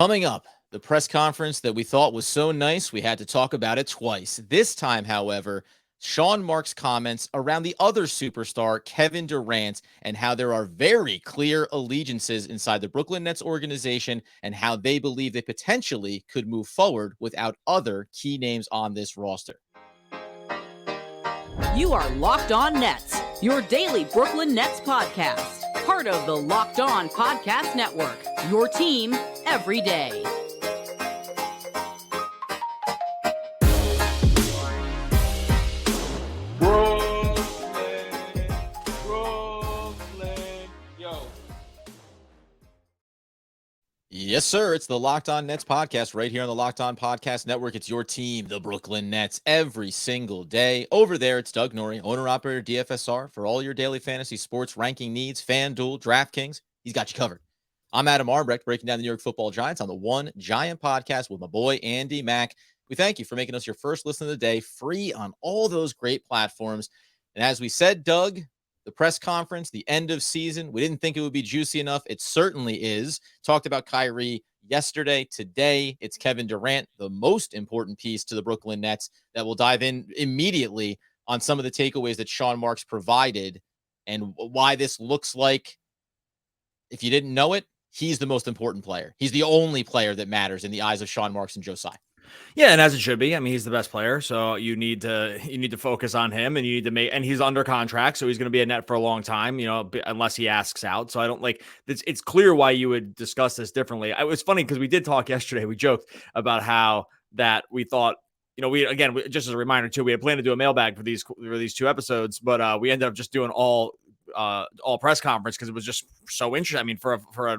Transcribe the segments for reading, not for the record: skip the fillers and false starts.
Coming up, the press conference that we thought was so nice, we had to talk about it twice. This time, however, Sean Marks' comments around the other superstar, Kevin Durant, and how there are very clear allegiances inside the Brooklyn Nets organization and how they believe they potentially could move forward without other key names on this roster. You are Locked On Nets, your daily Brooklyn Nets podcast. Part of the Locked On Podcast Network, your team every day. Yes, sir. It's the Locked On Nets podcast right here on the Locked On Podcast Network. It's your team, the Brooklyn Nets, every single day. Over there, it's Doug Norrie, owner-operator DFSR, for all your daily fantasy sports ranking needs, FanDuel, DraftKings. He's got you covered. I'm Adam Arbrecht, breaking down the New York Football Giants on the One Giant podcast with my boy, Andy Mack. We thank you for making us your first listen of the day, free on all those great platforms. And as we said, Doug, the press conference, the end of season, we didn't think it would be juicy enough. It certainly is. Talked about Kyrie yesterday. Today, it's Kevin Durant, the most important piece to the Brooklyn Nets, that will dive in immediately on some of the takeaways that Sean Marks provided and why this looks like, if you didn't know it, he's the most important player. He's the only player that matters in the eyes of Sean Marks and Joe Tsai. Yeah, and as it should be. I mean, he's the best player, so you need to focus on him, and you need to make. And he's under contract, so he's going to be a Net for a long time. Unless he asks out. So I don't like. It's clear why you would discuss this differently. It was funny because we did talk yesterday. We joked about how that we thought. Just as a reminder too, we had planned to do a mailbag for these two episodes, but we ended up just doing all press conference because it was just so interesting. I mean, for a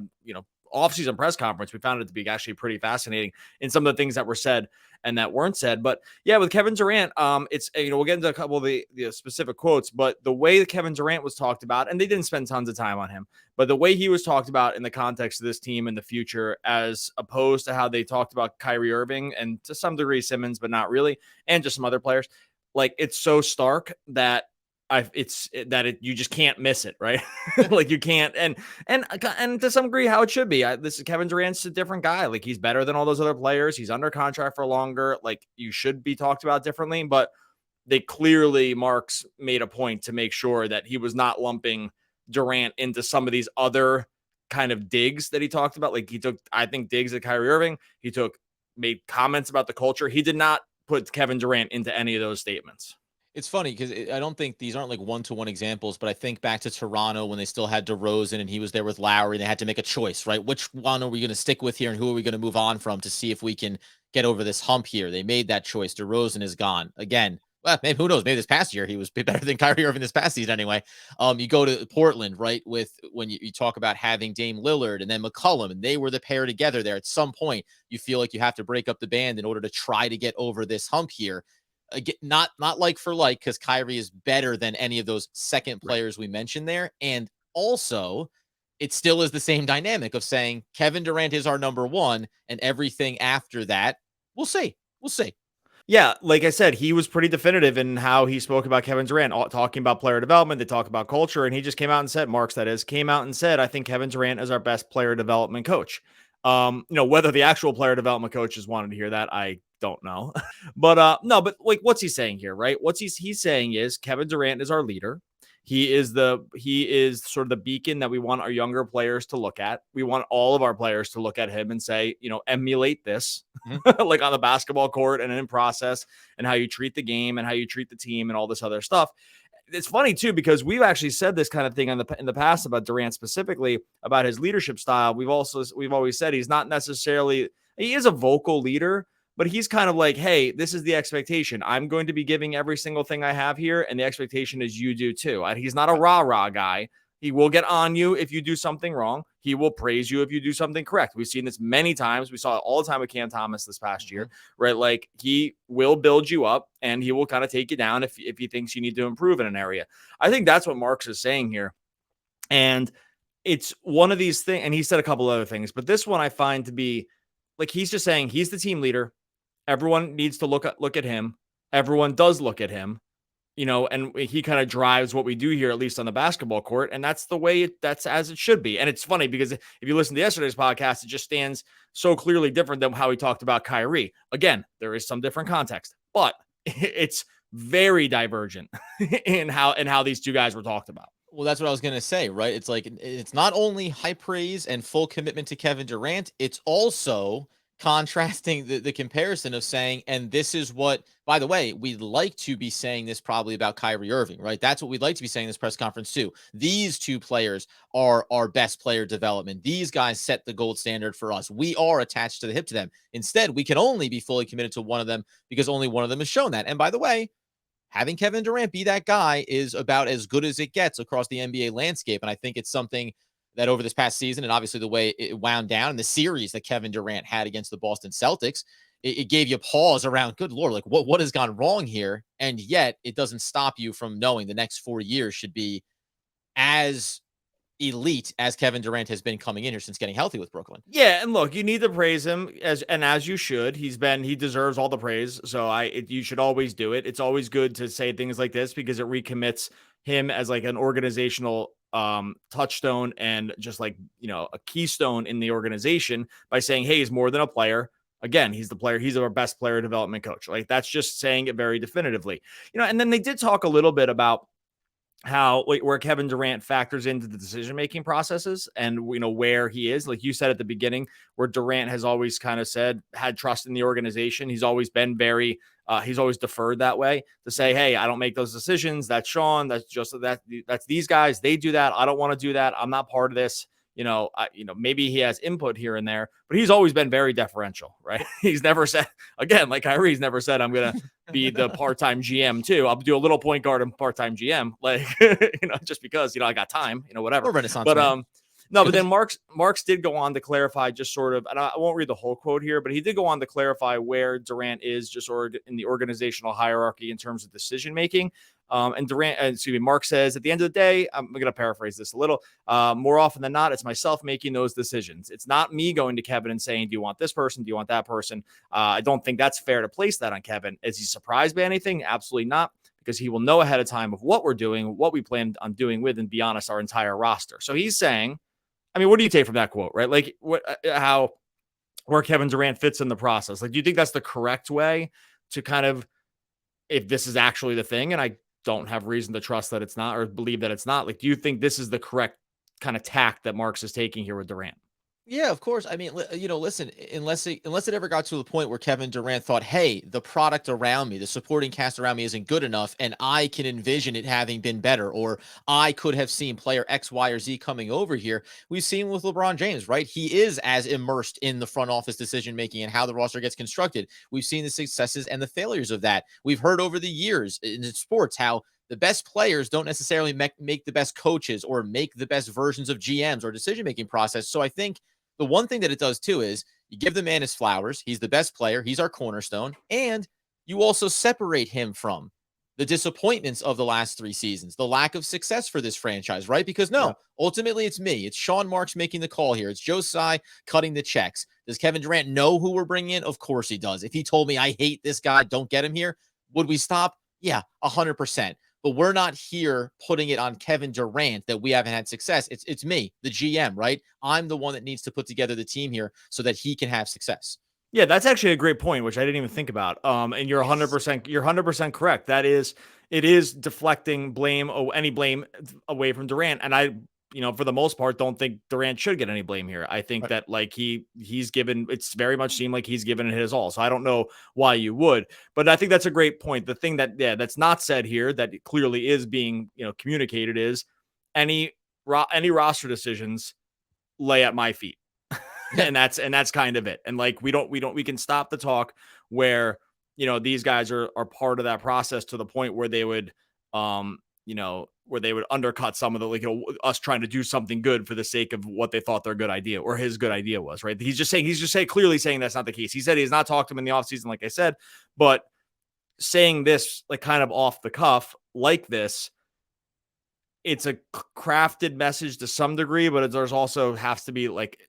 off-season press conference, we found it to be actually pretty fascinating in some of the things that were said and that weren't said. But yeah, with Kevin Durant, it's we'll get into a couple of the specific quotes, but the way that Kevin Durant was talked about, and they didn't spend tons of time on him, but the way he was talked about in the context of this team in the future, as opposed to how they talked about Kyrie Irving and to some degree Simmons, but not really, and just some other players, like it's so stark that you just can't miss it, right? Like you can't, and to some degree, how it should be. This is Kevin Durant's a different guy. Like he's better than all those other players. He's under contract for longer. Like you should be talked about differently. But they clearly, Marks made a point to make sure that he was not lumping Durant into some of these other kind of digs that he talked about. Like he took, I think, digs at Kyrie Irving. He made comments about the culture. He did not put Kevin Durant into any of those statements. It's funny because I don't think these aren't like one-to-one examples, but I think back to Toronto when they still had DeRozan and he was there with Lowry. They had to make a choice, right? Which one are we going to stick with here and who are we going to move on from to see if we can get over this hump here? They made that choice. DeRozan is gone. Again, well, maybe who knows? Maybe this past year he was better than Kyrie Irving this past season anyway. You go to Portland, right, with when you talk about having Dame Lillard and then McCollum, and they were the pair together there. At some point, you feel like you have to break up the band in order to try to get over this hump here. Again, not like for like, because Kyrie is better than any of those second players we mentioned there. And also, it still is the same dynamic of saying Kevin Durant is our number one, and everything after that, we'll see. We'll see. Yeah, like I said, he was pretty definitive in how he spoke about Kevin Durant, talking about player development. They talk about culture, and he just came out and said, Marks, that is, came out and said, I think Kevin Durant is our best player development coach. Whether the actual player development coaches wanted to hear that, I don't know. But like what's he saying here, right? What's he's saying is Kevin Durant is our leader. He is sort of the beacon that we want our younger players to look at. We want all of our players to look at him and say, emulate this, like on the basketball court and in process and how you treat the game and how you treat the team and all this other stuff. It's funny too, because we've actually said this kind of thing in the past about Durant specifically, about his leadership style. We've always said he is a vocal leader, but he's kind of like, hey, this is the expectation. I'm going to be giving every single thing I have here, and the expectation is you do too. And he's not a rah-rah guy. He will get on you if you do something wrong. He will praise you if you do something correct. We've seen this many times. We saw it all the time with Cam Thomas this past year, right? Like he will build you up and he will kind of take you down if he thinks you need to improve in an area. I think that's what Marks is saying here. And it's one of these things, and he said a couple other things, but this one I find to be like, he's just saying he's the team leader. Everyone needs to look at him. Everyone does look at him. and he kind of drives what we do here, at least on the basketball court. And that's the way that's as it should be. And it's funny because if you listen to yesterday's podcast, it just stands so clearly different than how we talked about Kyrie. Again, there is some different context, but it's very divergent in how these two guys were talked about. Well, that's what I was going to say, right? It's like, it's not only high praise and full commitment to Kevin Durant, it's also contrasting the comparison of saying, and this is what, by the way, we'd like to be saying this probably about Kyrie Irving, right? That's what we'd like to be saying in this press conference too. These two players are our best player development. These guys set the gold standard for us. We are attached to the hip to them. Instead, we can only be fully committed to one of them because only one of them has shown that. And by the way, having Kevin Durant be that guy is about as good as it gets across the NBA landscape. And I think it's something that over this past season, and obviously the way it wound down in the series that Kevin Durant had against the Boston Celtics, it gave you pause around, good Lord, like what has gone wrong here? And yet it doesn't stop you from knowing the next 4 years should be as elite as Kevin Durant has been coming in here since getting healthy with Brooklyn. Yeah, and look, you need to praise him as you should. He deserves all the praise. So you should always do it. It's always good to say things like this because it recommits him as like an organizational touchstone and just like, a keystone in the organization by saying, hey, he's more than a player. Again, he's the player. He's our best player development coach. Like that's just saying it very definitively, and then they did talk a little bit about how where Kevin Durant factors into the decision-making processes and where he is, like you said at the beginning, where Durant has always kind of had trust in the organization. He's always been very he's always deferred that way to say, hey, I don't make those decisions. That's Sean. That's that's these guys. They do that. I don't want to do that. I'm not part of this. Maybe he has input here and there, but he's always been very deferential, right? He's never said, again, like Kyrie's never said, I'm going to be the part-time GM too. I'll do a little point guard and part-time GM, like, just because, I got time, whatever. Or Renaissance but, man. No, but then Marks did go on to clarify just sort of, and I won't read the whole quote here, but he did go on to clarify where Durant is just sort of in the organizational hierarchy in terms of decision-making. And Mark says, at the end of the day, I'm going to paraphrase this a little, more often than not, it's myself making those decisions. It's not me going to Kevin and saying, do you want this person? Do you want that person? I don't think that's fair to place that on Kevin. Is he surprised by anything? Absolutely not, because he will know ahead of time of what we're doing, what we plan on doing with, and be honest, our entire roster. So he's saying, what do you take from that quote, right? Like where Kevin Durant fits in the process? Like, do you think that's the correct way to kind of, if this is actually the thing, and I don't have reason to trust that it's not or believe that it's not, like, do you think this is the correct kind of tack that Marks is taking here with Durant? Yeah, of course. I mean, listen, unless it ever got to the point where Kevin Durant thought, hey, the product around me, the supporting cast around me isn't good enough, and I can envision it having been better, or I could have seen player X, Y, or Z coming over here. We've seen with LeBron James, right? He is as immersed in the front office decision-making and how the roster gets constructed. We've seen the successes and the failures of that. We've heard over the years in sports how the best players don't necessarily make the best coaches or make the best versions of GMs or decision-making process. So I think the one thing that it does too is you give the man his flowers. He's the best player. He's our cornerstone. And you also separate him from the disappointments of the last 3 seasons, the lack of success for this franchise, right? Because ultimately it's me. It's Sean Marks making the call here. It's Joe Tsai cutting the checks. Does Kevin Durant know who we're bringing in? Of course he does. If he told me I hate this guy, don't get him here, would we stop? Yeah, 100%. But we're not here putting it on Kevin Durant that we haven't had success. It's me, the GM, right? I'm the one that needs to put together the team here so that he can have success. Yeah, that's actually a great point, which I didn't even think about. And you're 100% correct. It is deflecting any blame away from Durant. And I, for the most part, don't think Durant should get any blame here. I think that like he's given, it's very much seemed like he's given it his all. So I don't know why you would, but I think that's a great point. The thing that's not said here that clearly is being, communicated is any roster decisions lay at my feet. and that's kind of it. And like, we can stop the talk where, these guys are part of that process to the point where they would, where they would undercut some of the, us trying to do something good for the sake of what they thought their good idea or his good idea was, right? He's just clearly saying that's not the case. He said he has not talked to him in the offseason, like I said, but saying this like kind of off the cuff like this, it's a crafted message to some degree, but there's also has to be like,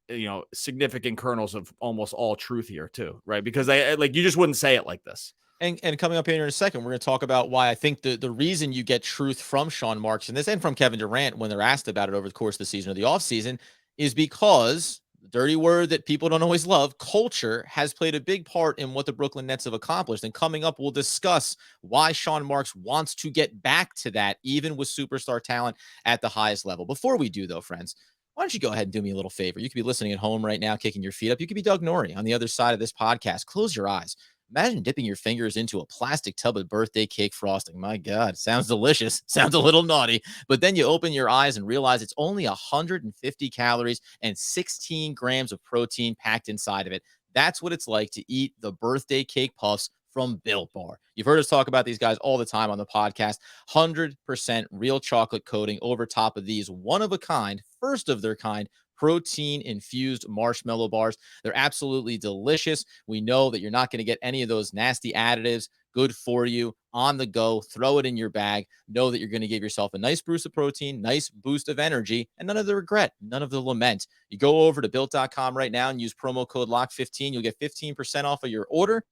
significant kernels of almost all truth here too, right? Because you just wouldn't say it like this. And coming up here in a second, we're going to talk about why I think the reason you get truth from Sean Marks in this and from Kevin Durant when they're asked about it over the course of the season or the offseason is because the dirty word that people don't always love, culture, has played a big part in what the Brooklyn Nets have accomplished. And coming up, we'll discuss why Sean Marks wants to get back to that, even with superstar talent at the highest level. Before we do, though, friends, why don't you go ahead and do me a little favor? You could be listening at home right now, kicking your feet up. You could be Doug Norrie on the other side of this podcast. Close your eyes. Imagine dipping your fingers into a plastic tub of birthday cake frosting. My God, sounds delicious. Sounds a little naughty. But then you open your eyes and realize it's only 150 calories and 16 grams of protein packed inside of it. That's what it's like to eat the birthday cake puffs from Built Bar. You've heard us talk about these guys all the time on the podcast. 100% real chocolate coating over top of these one-of-a-kind, first of their kind, protein-infused marshmallow bars. They're absolutely delicious. We know that you're not going to get any of those nasty additives. Good for you on the go. Throw it in your bag. Know that you're going to give yourself a nice boost of protein, nice boost of energy, and none of the regret, none of the lament. You go over to built.com right now and use promo code LOCK15. You'll get 15% off of your order.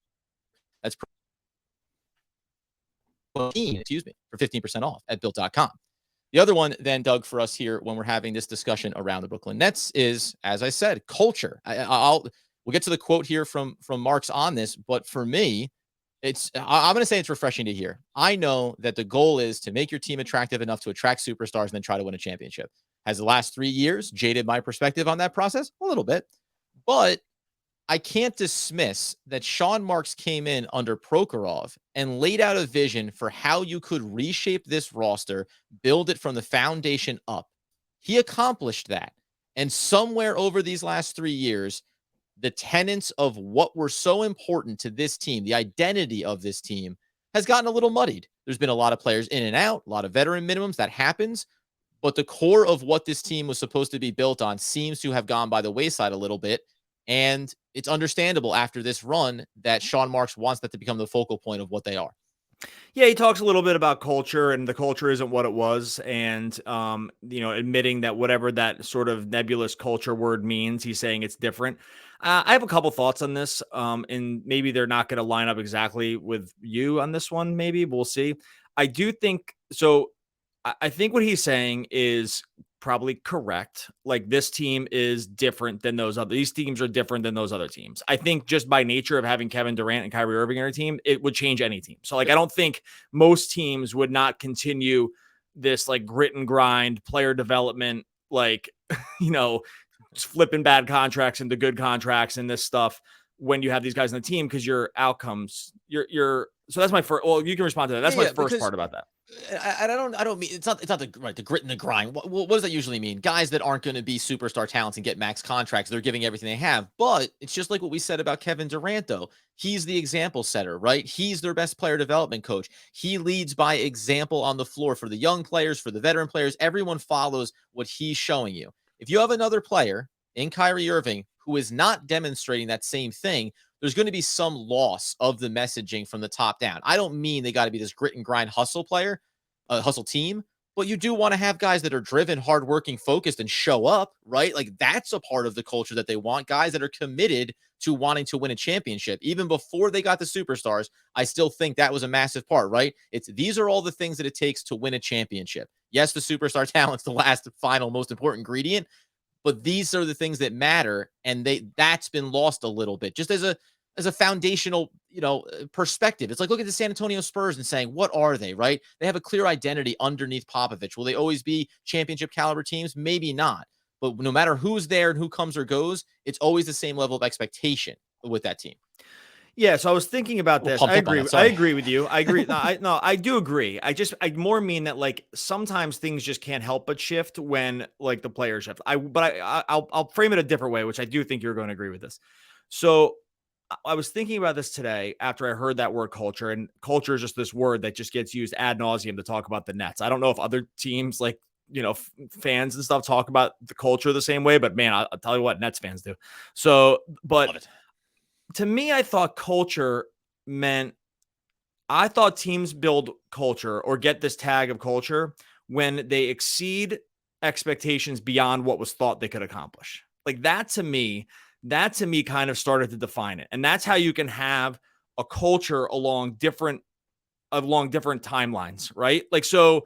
That's excuse me, for 15% off at built.com. The other one then, Doug, for us here when we're having this discussion around the Brooklyn Nets is, as I said, culture. We'll get to the quote here from Marks on this, but for me, I'm going to say it's refreshing to hear. I know that the goal is to make your team attractive enough to attract superstars and then try to win a championship. Has the last 3 years jaded my perspective on that process? A little bit, but I can't dismiss that Sean Marks came in under Prokhorov and laid out a vision for how you could reshape this roster, build it from the foundation up. He accomplished that. And somewhere over these last 3 years, the tenets of what were so important to this team, the identity of this team, has gotten a little muddied. There's been a lot of players in and out, a lot of veteran minimums. That happens. But the core of what this team was supposed to be built on seems to have gone by the wayside a little bit. And it's understandable after this run that Sean Marks wants that to become the focal point of what they are. Yeah, he talks a little bit about culture, and the culture isn't what it was, and admitting that whatever that sort of nebulous culture word means, he's saying it's different. I have a couple thoughts on this, and maybe they're not going to line up exactly with you on this one. Maybe we'll see. I do think so. I think what he's saying is probably correct. Like, this team is different than these teams are different than those other teams. I think just by nature of having Kevin Durant and Kyrie Irving on a team, it would change any team. So, like, I don't think most teams would not continue this like grit and grind player development, like, flipping bad contracts into good contracts and this stuff when you have these guys on the team, because your outcomes, so that's my first. Well, you can respond to that. That's my first part about that. I don't mean it's not the grit and the grind. What does that usually mean? Guys that aren't going to be superstar talents and get max contracts, they're giving everything they have. But it's just like what we said about Kevin Durant, though. He's the example setter, right? He's their best player development coach. He leads by example on the floor for the young players, for the veteran players. Everyone follows what he's showing you. If you have another player in Kyrie Irving who is not demonstrating that same thing, there's going to be some loss of the messaging from the top down. I don't mean they got to be this grit and grind hustle hustle team, but you do want to have guys that are driven, hardworking, focused, and show up, right? Like, that's a part of the culture that they want. Guys that are committed to wanting to win a championship. Even before they got the superstars, I still think that was a massive part, right? These are all the things that it takes to win a championship. Yes, the superstar talent's the last, final, most important ingredient, but these are the things that matter, and that's been lost a little bit, just as a foundational, perspective. It's like looking at the San Antonio Spurs and saying, what are they, right? They have a clear identity underneath Popovich. Will they always be championship caliber teams? Maybe not. But no matter who's there and who comes or goes, it's always the same level of expectation with that team. Yeah, so I was thinking about this. I agree. I agree with you. I agree. I do agree. I more mean that, like, sometimes things just can't help but shift when, like, the players shift. I'll frame it a different way, which I do think you're going to agree with this. So I was thinking about this today after I heard that word culture, and culture is just this word that just gets used ad nauseum to talk about the Nets. I don't know if other teams, like, fans and stuff, talk about the culture the same way, but man, I'll tell you what, Nets fans do. So, but to me, I thought culture meant, I thought teams build culture or get this tag of culture when they exceed expectations beyond what was thought they could accomplish. Like, that to me kind of started to define it. And that's how you can have a culture along different timelines, right? Like, so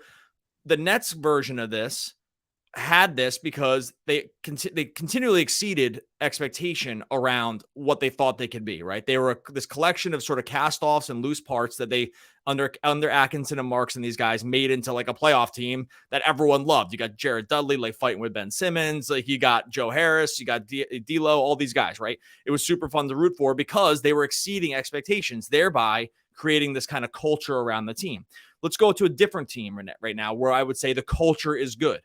the Nets version of this had this because they continually exceeded expectation around what they thought they could be, right? They were this collection of sort of cast-offs and loose parts that they under Atkinson and Marks and these guys made into like a playoff team that everyone loved. You got Jared Dudley like fighting with Ben Simmons, like you got Joe Harris, you got D'Lo, all these guys, right? It was super fun to root for because they were exceeding expectations, thereby creating this kind of culture around the team. Let's go to a different team right now where I would say the culture is good.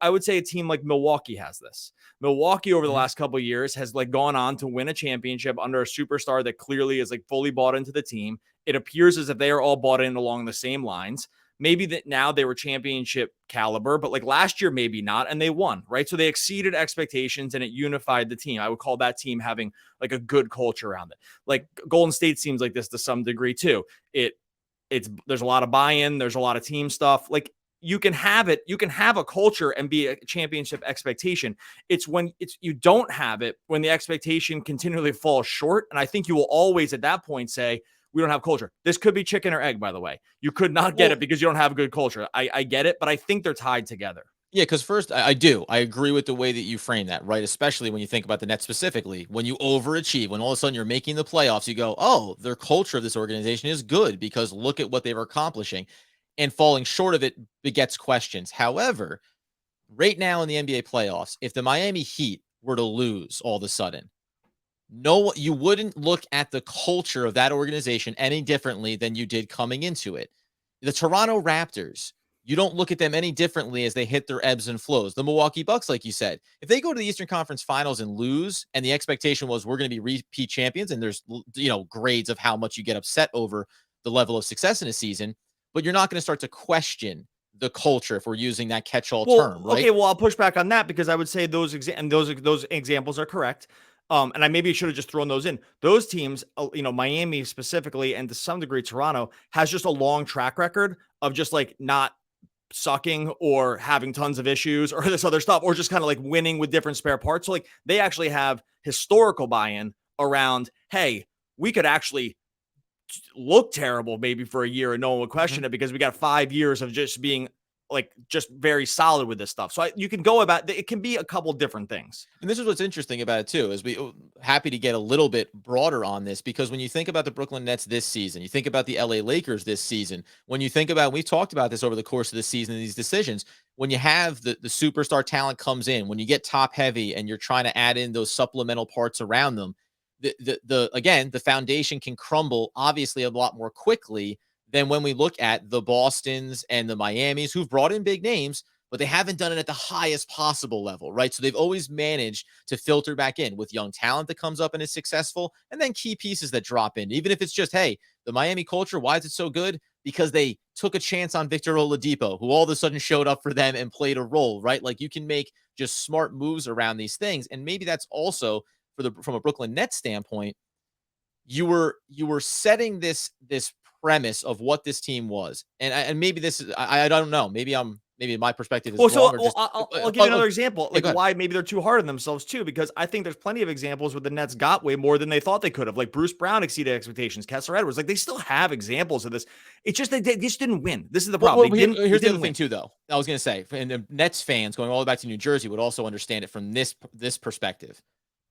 I would say a team like Milwaukee has this. Milwaukee over the last couple of years has like gone on to win a championship under a superstar that clearly is like fully bought into the team. It appears as if they are all bought in along the same lines. Maybe that now they were championship caliber, but like last year, maybe not. And they won, right? So they exceeded expectations and it unified the team. I would call that team having like a good culture around it. Like Golden State seems like this to some degree too. There's a lot of buy-in. There's a lot of team stuff. Like, you can have it. You can have a culture and be a championship expectation. It's when you don't have it, when the expectation continually falls short. And I think you will always at that point say, we don't have culture. This could be chicken or egg, by the way. You could not get it because you don't have a good culture. I get it, but I think they're tied together. Yeah, because first, I do. I agree with the way that you frame that, right? Especially when you think about the Nets specifically. When you overachieve, when all of a sudden you're making the playoffs, you go, oh, their culture of this organization is good because look at what they were accomplishing. And falling short of it begets questions. However, right now in the NBA playoffs, if the Miami Heat were to lose all of a sudden, you wouldn't look at the culture of that organization any differently than you did coming into it. The Toronto Raptors, you don't look at them any differently as they hit their ebbs and flows. The Milwaukee Bucks, like you said, if they go to the Eastern Conference Finals and lose, and the expectation was we're going to be repeat champions, and there's grades of how much you get upset over the level of success in a season, but you're not going to start to question the culture if we're using that catch-all term, right? Okay, well, I'll push back on that because I would say those examples are correct. And I maybe should have just thrown those in. Those teams, Miami specifically, and to some degree Toronto, has just a long track record of just like not sucking or having tons of issues or this other stuff, or just kind of like winning with different spare parts. So like they actually have historical buy-in around, hey, we could actually look terrible maybe for a year and no one would question it because we got 5 years of just being like just very solid with this stuff. So you can go about it. Can be a couple different things. And this is what's interesting about it too, is we happy to get a little bit broader on this, because when you think about the Brooklyn Nets this season, you think about the LA Lakers this season, when you think about, we've talked about this over the course of the season, these decisions, when you have the superstar talent comes in, when you get top heavy and you're trying to add in those supplemental parts around them, the foundation can crumble obviously a lot more quickly than when we look at the Bostons and the Miamis who've brought in big names, but they haven't done it at the highest possible level, right? So they've always managed to filter back in with young talent that comes up and is successful, and then key pieces that drop in. Even if it's just, hey, the Miami culture, why is it so good? Because they took a chance on Victor Oladipo, who all of a sudden showed up for them and played a role, right? Like, you can make just smart moves around these things. And maybe that's also from a Brooklyn Nets standpoint, you were setting this premise of what this team was, and maybe this is, I don't know, maybe my perspective is wrong. So I'll give you another example, like why maybe they're too hard on themselves too, because I think there's plenty of examples where the Nets got way more than they thought they could have. Like Bruce Brown exceeded expectations, Kessler Edwards, like they still have examples of this. It's just they just didn't win. This is the problem. Here's the other thing too, though. I was going to say, and the Nets fans going all the way back to New Jersey would also understand it from this perspective.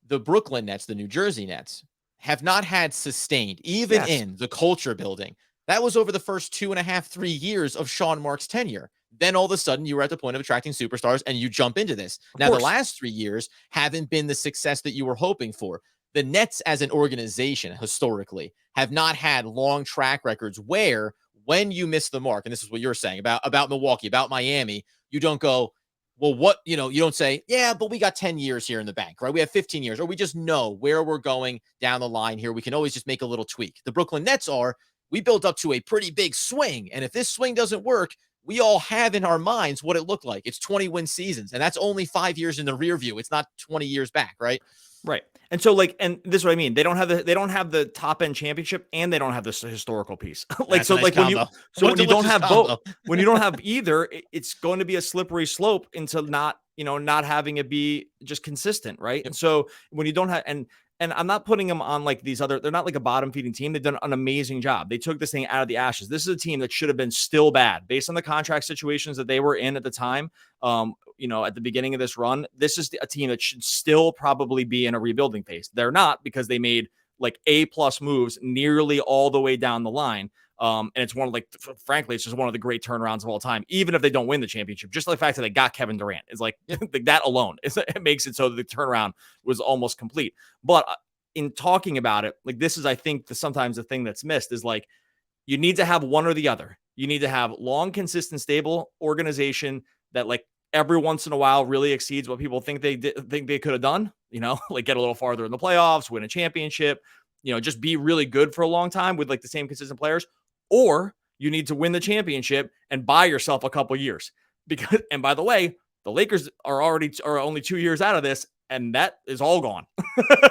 The Brooklyn Nets, the New Jersey Nets, have not had sustained, even in the culture building. That was over the first 2.5, 3 years of Sean Marks' tenure. Then all of a sudden you were at the point of attracting superstars and you jump into this. Now, the last 3 years haven't been the success that you were hoping for. The Nets as an organization historically have not had long track records where when you miss the mark, and this is what you're saying about Milwaukee, about Miami, you don't go, well, you don't say, yeah, but we got 10 years here in the bank, right? We have 15 years, or we just know where we're going down the line here. We can always just make a little tweak. The Brooklyn Nets we built up to a pretty big swing. And if this swing doesn't work, we all have in our minds what it looked like. It's 20-win seasons, and that's only 5 years in the rear view. It's not 20 years back, right? Right. And so and this is what I mean. They don't have the top end championship, and they don't have this historical piece. When you don't have both, when you don't have either, it's going to be a slippery slope into not having it be just consistent, right? Yep. And so when you don't have, and And I'm not putting them on like these other, they're not like a bottom feeding team. They've done an amazing job. They took this thing out of the ashes. This is a team that should have been still bad based on the contract situations that they were in at the time. At the beginning of this run, this is a team that should still probably be in a rebuilding phase. They're not, because they made like A+ moves nearly all the way down the line. And it's one of frankly, it's just one of the great turnarounds of all time, even if they don't win the championship. Just the fact that they got Kevin Durant is like that alone. It makes it so that the turnaround was almost complete. But in talking about it, like this is, I think, sometimes the thing that's missed is like, you need to have one or the other. You need to have long, consistent, stable organization that like every once in a while really exceeds what people think they could have done, like get a little farther in the playoffs, win a championship, just be really good for a long time with like the same consistent players. Or you need to win the championship and buy yourself a couple years, because, and by the way, the Lakers are only 2 years out of this, and that is all gone.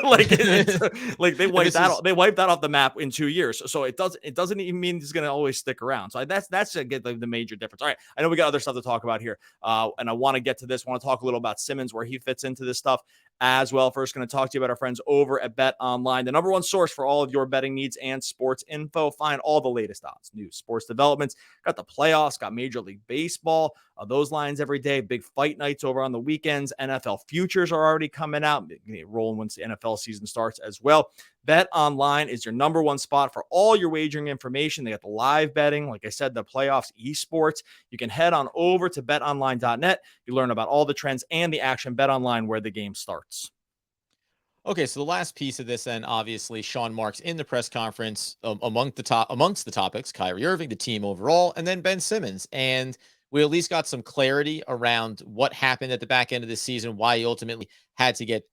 Like they wiped that off the map in 2 years. So it doesn't even mean it's going to always stick around. So that's the major difference. All right, I know we got other stuff to talk about here, and I want to get to this. I want to talk a little about Simmons, where he fits into this stuff as well. First, going to talk to you about our friends over at Bet Online, the number one source for all of your betting needs and sports info. Find all the latest odds, news, sports developments. Got the playoffs, got Major League Baseball, those lines every day. Big fight nights over on the weekends. NFL futures are already coming out. Rolling once the NFL season starts as well. Bet Online is your number one spot for all your wagering information. They got the live betting, like I said, the playoffs, esports. You can head on over to betonline.net. You learn about all the trends and the action. Bet Online, where the game starts. Okay, so the last piece of this, then, obviously, Sean Marks in the press conference, amongst the topics, Kyrie Irving, the team overall, and then Ben Simmons. And we at least got some clarity around what happened at the back end of the season, why he ultimately had to get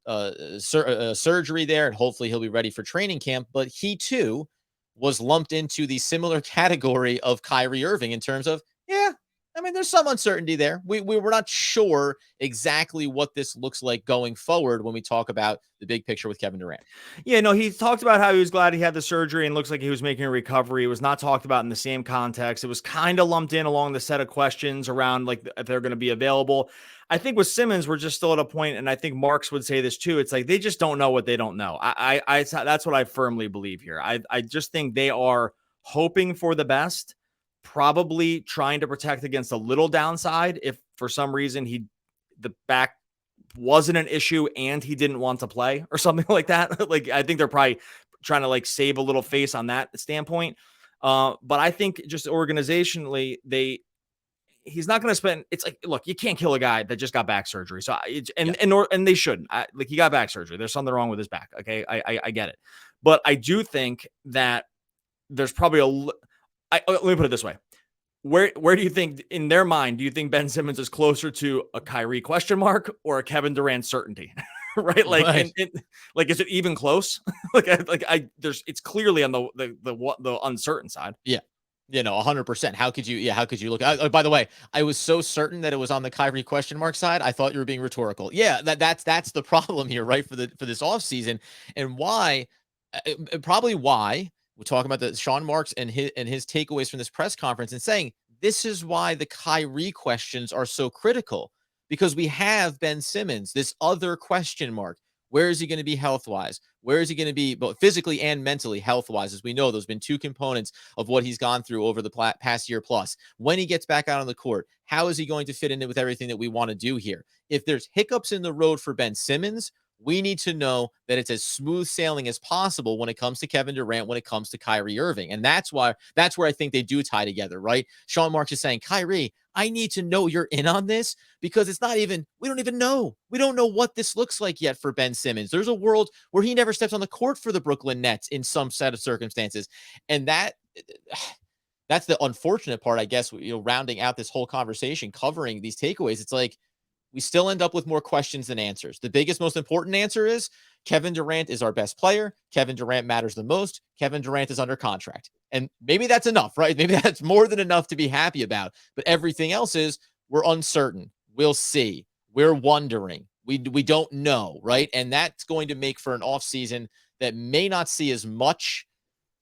surgery there, and hopefully he'll be ready for training camp. But he too was lumped into the similar category of Kyrie Irving in terms of, yeah, I mean, there's some uncertainty there. We were not sure exactly what this looks like going forward when we talk about the big picture with Kevin Durant. Yeah, no, he talked about how he was glad he had the surgery and looks like he was making a recovery. It was not talked about in the same context. It was kind of lumped in along the set of questions around like if they're going to be available. I think with Simmons, we're just still at a point, and I think Marks would say this too. It's like they just don't know what they don't know. I that's what I firmly believe here. I just think they are hoping for the best, probably trying to protect against a little downside if for some reason the back wasn't an issue and he didn't want to play or something like that. Like, I think they're probably trying to like save a little face on that standpoint. But I think just organizationally, he's not going to spend. It's like, look, you can't kill a guy that just got back surgery. So and they shouldn't. Like, he got back surgery. There's something wrong with his back. Okay, I get it, but I do think that there's probably let me put it this way. Where do you think, in their mind, do you think Ben Simmons is closer to a Kyrie question mark or a Kevin Durant certainty? Right? Like, Right. Like, is it even close? It's clearly on the uncertain side. Yeah. 100%. How could you look? By the way, I was so certain that it was on the Kyrie question mark side. I thought you were being rhetorical. Yeah, that's the problem here, right? For this offseason, and probably why we're talking about the Sean Marks and his takeaways from this press conference, and saying this is why the Kyrie questions are so critical, because we have Ben Simmons, this other question mark. Where is he going to be health-wise? Where is he going to be both physically and mentally health-wise? As we know, there's been two components of what he's gone through over the past year plus. When he gets back out on the court, how is he going to fit in with everything that we want to do here? If there's hiccups in the road for Ben Simmons, we need to know that it's as smooth sailing as possible when it comes to Kevin Durant, when it comes to Kyrie Irving. And that's where I think they do tie together, right? Sean Marks is saying, Kyrie, I need to know you're in on this, because we don't even know. We don't know what this looks like yet for Ben Simmons. There's a world where he never steps on the court for the Brooklyn Nets in some set of circumstances. And that's the unfortunate part, I guess, rounding out this whole conversation, covering these takeaways. It's like, we still end up with more questions than answers. The biggest, most important answer is Kevin Durant is our best player. Kevin Durant matters the most. Kevin Durant is under contract. And maybe that's enough, right? Maybe that's more than enough to be happy about. But everything else is, we're uncertain. We'll see. We're wondering. We don't know, right? And that's going to make for an offseason that may not see as much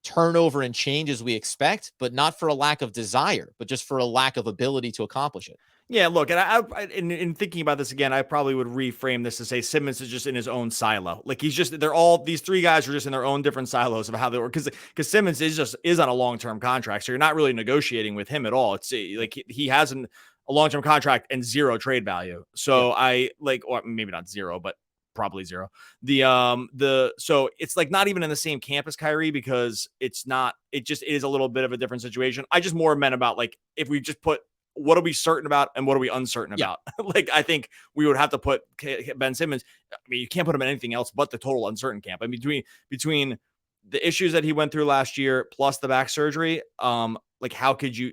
turnover and change as we expect, but not for a lack of desire, but just for a lack of ability to accomplish it. Yeah, look, and in thinking about this again, I probably would reframe this to say Simmons is just in his own silo. Like these three guys are just in their own different silos of how they work. Because Simmons is on a long-term contract, so you're not really negotiating with him at all. It's like he has a long-term contract and zero trade value. So or maybe not zero, but probably zero. So it's like not even in the same camp as Kyrie because it just is a little bit of a different situation. I just more meant about like if we just put what are we certain about and what are we uncertain about? Like, I think we would have to put Ben Simmons. I mean, you can't put him in anything else but the total uncertain camp. I mean, between the issues that he went through last year plus the back surgery, like how could you,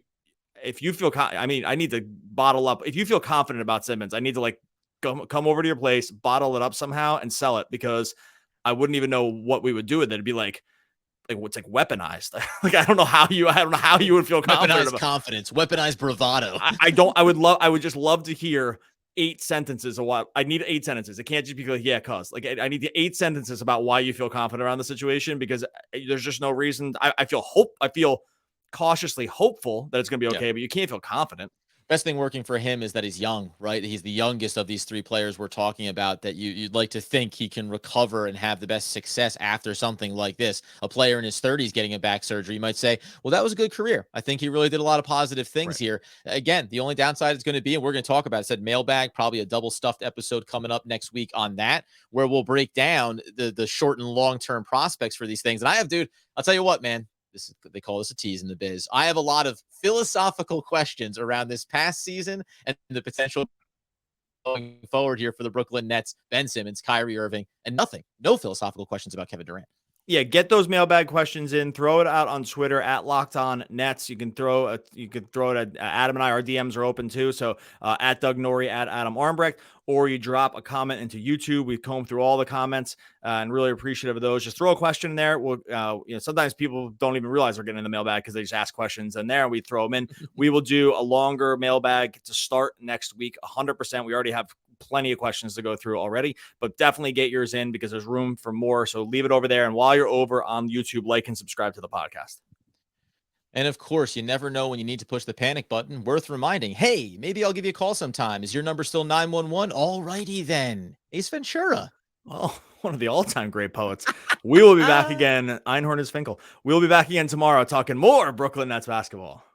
if you feel, I mean, I need to bottle up. If you feel confident about Simmons, I need to like come over to your place, bottle it up somehow and sell it because I wouldn't even know what we would do with it. It'd be like what's like weaponized. Like I don't know how you would feel confident about confidence, weaponized bravado. I would just love to hear 8 sentences of what I need 8 sentences. It can't just be like, yeah, cuz like I need the 8 sentences about why you feel confident around the situation because there's just no reason. I feel cautiously hopeful that it's going to be okay, but you can't feel confident. Best thing working for him is that he's young, right? He's the youngest of these 3 players we're talking about that you'd like to think he can recover and have the best success after something like this. A player in his 30s getting a back surgery, you might say, well, that was a good career. I think he really did a lot of positive things here. Again, the only downside is going to be, and we're going to talk about it, said mailbag, probably a double stuffed episode coming up next week on that, where we'll break down the short and long-term prospects for these things. And I'll tell you what, man, they call this a tease in the biz. I have a lot of philosophical questions around this past season and the potential going forward here for the Brooklyn Nets, Ben Simmons, Kyrie Irving, and no philosophical questions about Kevin Durant. Yeah, get those mailbag questions in. Throw it out on Twitter at Locked On Nets. You can throw it at Adam and I. Our DMs are open too. So at Doug Norrie, at Adam Armbrecht, or you drop a comment into YouTube. We comb through all the comments and really appreciative of those. Just throw a question in there. We'll, sometimes people don't even realize they're getting in the mailbag because they just ask questions in there and we throw them in. We will do a longer mailbag to start next week. 100%. We already have plenty of questions to go through already, but definitely get yours in because there's room for more. So leave it over there. And while you're over on YouTube, like and subscribe to the podcast. And of course, you never know when you need to push the panic button. Worth reminding, hey, maybe I'll give you a call sometime. Is your number still 911? All righty then. Ace Ventura. Well, one of the all-time great poets. We will be back again. Einhorn is Finkel. We'll be back again tomorrow talking more Brooklyn Nets basketball.